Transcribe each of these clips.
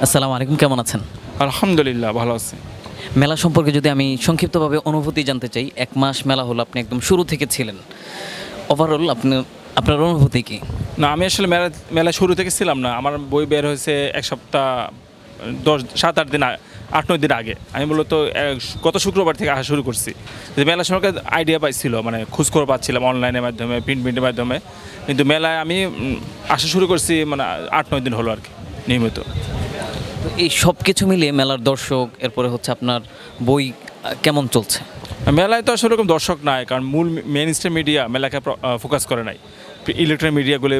আসসালামু আলাইকুম, কেমন আছেন? আলহামদুলিল্লাহ ভালো আছি। মেলা সম্পর্কে যদি আমি সংক্ষিপ্তভাবে অনুভূতি জানতে চাই, ১ মাস মেলা হলো, আপনি একদম শুরু থেকে ছিলেন। ওভারঅল আপনার অনুভূতি কি? না, আমি আসলে মেলা শুরু থেকে ছিলাম না। আমার বই বের হয়েছে ১ সপ্তাহ ৭-৮ দিন ৮-৯ দিন আগে। আমি মূলত গত শুক্রবার থেকে আসা শুরু করছি। যে মেলা সম্পর্কে আইডিয়া পাইছিল, মানে খোঁজখবর পাচ্ছিলাম অনলাইনের মাধ্যমে, প্রিন্টের মাধ্যমে। কিন্তু মেলায় আমি আসা শুরু করছি মানে ৮-৯ দিন হলো আর কি, নিয়মিত। তো এই সব কিছু মিলিয়ে মেলার দর্শক, এরপরে হচ্ছে আপনার বই কেমন চলছে? মেলায় তো আসলে এরকম দর্শক নাই, কারণ মূল মেইন স্ট্রিম মিডিয়া মেলাকে ফোকাস করে নাই। ইলেকট্রনিক মিডিয়াগুলি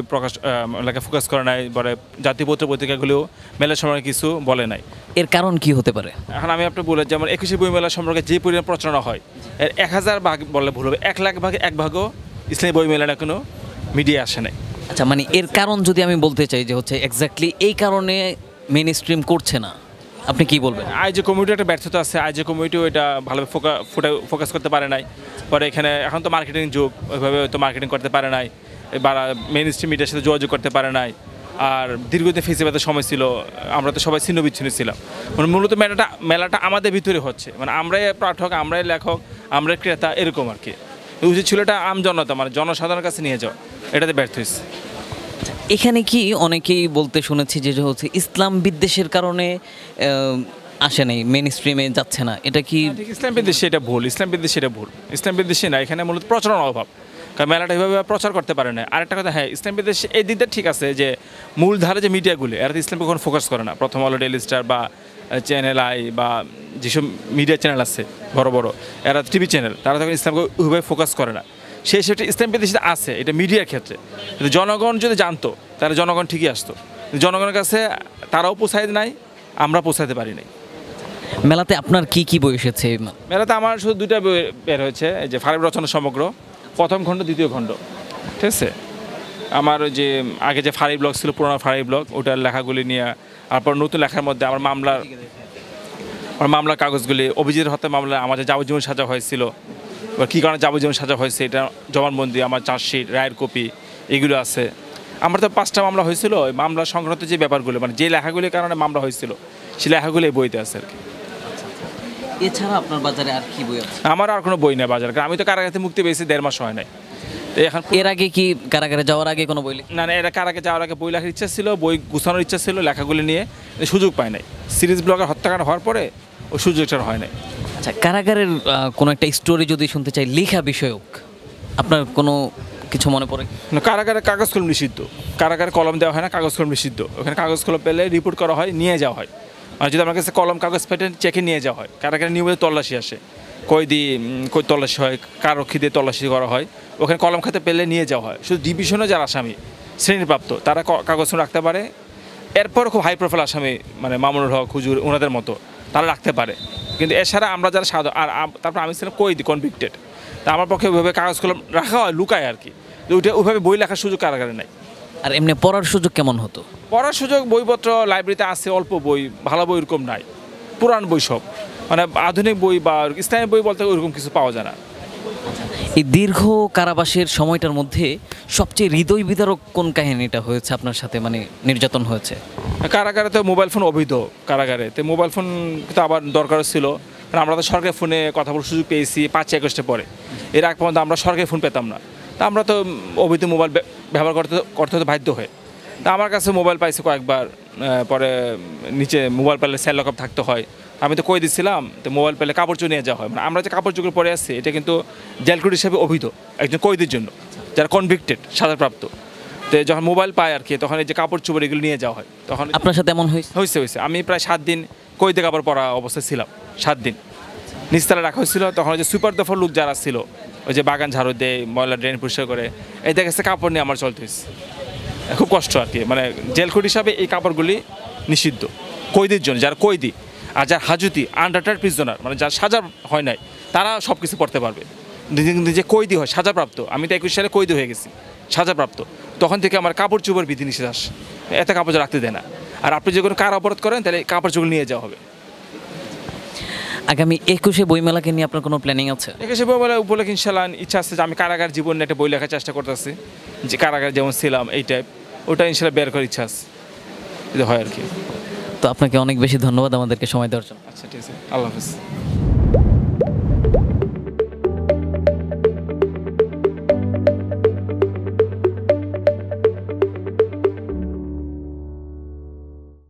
মেলাকে ফোকাস করে নাই, পরে জাতীয় পত্রিকাগুলিও মেলার সম্পর্কে কিছু বলে নাই। এর কারণ কি হতে পারে? এখন আমি আপনার বলে, যেমন ২১শে বই মেলা সম্পর্কে যে পরিমাণ প্রচারণা হয়, এর ১,০০০ ভাগ বললে ভুল হবে, ১,০০,০০০ ভাগে ১ ভাগও ইসলামী বই মেলাটা কোনো মিডিয়া আসে নাই। আচ্ছা, মানে এর কারণ যদি আমি বলতে চাই যে হচ্ছে এক্স্যাক্টলি এই কারণে মেইন স্ট্রিম করছে না, আপনি কি বলবেন? আইজে কমিটির একটা ব্যর্থতা আছে। আইজে কমিটিও এটা ভালোভাবে ফোকাস করতে পারে নাই। পরে এখানে এখন তো মার্কেটিং যুগ, ওইভাবে হয়তো মার্কেটিং করতে পারে নাই, বা মেইন স্ট্রিম মিডিয়ার সাথে যোগাযোগ করতে পারে নাই। আর দীর্ঘদিন ফেসিবাদের সময় ছিল, আমরা তো সবাই ছিন্ন বিচ্ছিন্ন ছিলাম। মানে মূলত মেলাটা আমাদের ভিতরে হচ্ছে, মানে আমরাই পাঠক, আমরাই লেখক, আমরাই ক্রেতা, এরকম আর কি। উচিত ছিল এটা জনতা, মানে জনসাধারণের কাছে নিয়ে যাওয়া, এটাতে ব্যর্থ হয়েছে। এখানে কি অনেকেই বলতে শুনেছি যে হচ্ছে ইসলাম বিদ্বেষের কারণে আসে নাই, মেইন স্ট্রিমে যাচ্ছে না, এটা কি? ঠিক, ইসলাম বিদ্বেষী এটা ভুল। ইসলাম বিদ্বেষী না, এখানে মূলত প্রচারণার অভাব, কারণ মেলাটা এইভাবে প্রচার করতে পারে না। আরেকটা কথা, হ্যাঁ, ইসলাম বিদ্বেষী এই দিকটা ঠিক আছে যে মূলধারে যে মিডিয়াগুলি, এরা তো ইসলামকে কখনো ফোকাস করে না। প্রথম আলো, ডেইলি স্টার বা চ্যানেল আই বা যেসব মিডিয়া চ্যানেল আছে বড় বড়, এরা টিভি চ্যানেল, তারা তখন ইসলামকে ওইভাবে ফোকাস করে না। সেটা ইসলাম বিদ্বেষী আছে, এটা মিডিয়ার ক্ষেত্রে। কিন্তু জনগণ যদি জানতো, তাহলে জনগণ ঠিকই আসতো। জনগণের কাছে তারাও পৌঁছাইতে নাই, আমরা পৌঁছাতে পারি নাই। মেলাতে আপনার কি কি বই এসেছে? মেলাতে আমার শুধু ২টা বই বের হয়েছে, এই যে ফারিব রচনা সমগ্র, প্রথম খণ্ড, দ্বিতীয় খণ্ড। ঠিক আছে, আমার ওই যে আগে যে ফারিব ব্লগ ছিল, পুরোনো ফারিব ব্লগ, ওটার লেখাগুলি নিয়ে, তারপর নতুন লেখার মধ্যে আমার মামলার কাগজগুলি, অভিজিতের হত্যা মামলা আমার যে যাবজ্জীবন সাজা হয়েছিল, এবার কী কারণে যাবজ্জীবন সাজা হয়েছে, এটা জবানবন্দি, আমার চার্জশিট, রায়ের কপি, এগুলো আছে। আমার তো 5টা মামলা হয়েছিল, ওই মামলা সংক্রান্ত যে ব্যাপারগুলো, মানে যে লেখাগুলির কারণে মামলা হয়েছিল, সেই লেখাগুলি এই বইতে আছে আর কি। এছাড়া আপনার বাজারে আর কি বই আছে? আমার আর কোনো বই নেই বাজার, কারণ আমি তো কারাগার থেকে মুক্তি পেয়েছি 1.5 মাস হয় নাই। তো এখন এর আগে কি কারাগারে যাওয়ার আগে কোনো বই না, এটা কারাগারে যাওয়ার আগে বই লেখার ইচ্ছা ছিল, বই গুছানোর ইচ্ছা ছিল, লেখাগুলি নিয়ে সুযোগ পায় নাই। সিরিজ ব্লগের হত্যাকাণ্ড হওয়ার পরে ওই সুযোগটা হয় নাই। আচ্ছা, কারাগারের কোনো একটা স্টোরি যদি শুনতে চাই, লেখা বিষয়ক, আপনার কোনো কিছু মনে পড়ে? কারাগারে কাগজ কলম নিষিদ্ধ, কারাগারে কলম দেওয়া হয় না, কাগজ কলম নিষিদ্ধ। ওখানে কাগজ কলম পেলে রিপোর্ট করা হয়, নিয়ে যাওয়া হয়। আর যদি আমার কাছে কলম কাগজ পেটে চেকে নিয়ে যাওয়া হয়, কারাগারে নিয়মিত তল্লাশি আসে, কয়েদি তল্লাশি হয়, কারক্ষী দিয়ে তল্লাশি করা হয়, ওখানে কলম খাতে পেলে নিয়ে যাওয়া হয়। শুধু ডিভিশনে যারা আসামি শ্রেণীপ্রাপ্ত, তারা কাগজ রাখতে পারে। এরপর খুব হাই প্রোফাইল আসামি, মানে মামুনুল হক, হুজুর, ওনাদের মতো, তারা রাখতে পারে। কিন্তু এছাড়া আমরা যারা আর তারপর আমি ছিলাম কয়েদি, কনভিক্টেড, তা আমার পক্ষে ওইভাবে কাগজ কলম রাখা হয়, লুকায় আর কি। ওইটা ওইভাবে বই লেখার সুযোগ কারাগারে নাই। আর এমনি পড়ার সুযোগ কেমন হতো? পড়ার সুযোগ, বইপত্র লাইব্রেরিতে আছে, অল্প বই, ভালো বই ওরকম নাই, পুরান বই সব, মানে আধুনিক বই বা ইসলামী বই বলতে ওরকম কিছু পাওয়া যায় না। এই দীর্ঘ কারাবাসের সময়টার মধ্যে সবচেয়ে হৃদয় বিদারক কোন কাহিনীটা হয়েছে আপনার সাথে, মানে নির্যাতন হয়েছে? কারাগারে তো মোবাইল ফোন অবৈধ, কারাগারে তো মোবাইল ফোন তো আবার দরকার ছিল, কারণ আমরা তো সরকারি ফোনে কথা বলার সুযোগ পেয়েছি 5 আগস্টে পরে। এর আগ পর্যন্ত আমরা সরকারি ফোন পেতাম না, তা আমরা তো অবৈধ মোবাইল ব্যবহার করতে হতো বাধ্য হয়ে। তা আমার কাছে মোবাইল পাইছে কয়েকবার, পরে নিচে মোবাইল পেলে সেল লকআপ থাকতে হয়। আমি তো কই দিচ্ছিলাম, তো মোবাইল পেলে কাপড় চোপড় নিয়ে যাওয়া হয়। মানে আমরা যে কাপড় চোপড় পরে আসছি, এটা কিন্তু জেলকুট হিসেবে অবৈধ একজন কয়েদির জন্য, যারা কনভিক্টেড, সাজাপ্রাপ্ত। তো যখন মোবাইল পায় আর কি, তখন এই যে কাপড় চোপড় এগুলো নিয়ে যাওয়া হয়। তখন আপনার সাথে এমন হয়েছে আমি প্রায় 7 দিন কইদে কাপড় পরা অবস্থায় ছিলাম, 7 দিন নিচতলা রাখা হয়েছিল। তখন ওই যে সুপার দফার লোক যারা ছিল, ওই যে বাগান ঝাড়ু দেয়, ময়লা ড্রেন পরিষ্কার করে, এদের কাছে কাপড় নিয়ে আমার চলতে হয়েছে, খুব কষ্ট আর কি। মানে জেলকুট হিসাবে এই কাপড়গুলি নিষিদ্ধ কয়েদির জন্য, যারা কয়েদি। আর যার হাজতি, আন্ডারটার প্রিজনার, মানে যার সাজা হয় নাই, তারা সব কিছু পড়তে পারবে। যে কয়েদি হয়, সাজাপ্রাপ্ত, আমি তো 21 সালে কয়েদি হয়ে গেছি, সাজাপ্রাপ্ত, তখন থেকে আমার কাপড় চোপড় বিধি নিষেধ আসে, এত কাপড় রাখতে দেয় না। আর আপনি যে কোনো কার অপরাধ করেন, তাহলে কাপড় চোপড় নিয়ে যাওয়া হবে। আগামী 21শে বইমেলাকে নিয়ে আপনার কোনো প্ল্যানিং আছে? 21শে বইমেলা উপলক্ষে ইনশাল্লাহ ইচ্ছা আছে যে আমি কারাগার জীবন নিয়ে একটা বই লেখার চেষ্টা করতেছি, যে কারাগার যেমন ছিলাম এই টাইপ, ওটা ইনশাল্লাহ বের করার ইচ্ছা আছে, যদি হয় আর কি। তো আপনাকে অনেক বেশি ধন্যবাদ আমাদেরকে সময় দেওয়ার জন্য। আচ্ছা ঠিক আছে, আল্লাহ হাফিজ।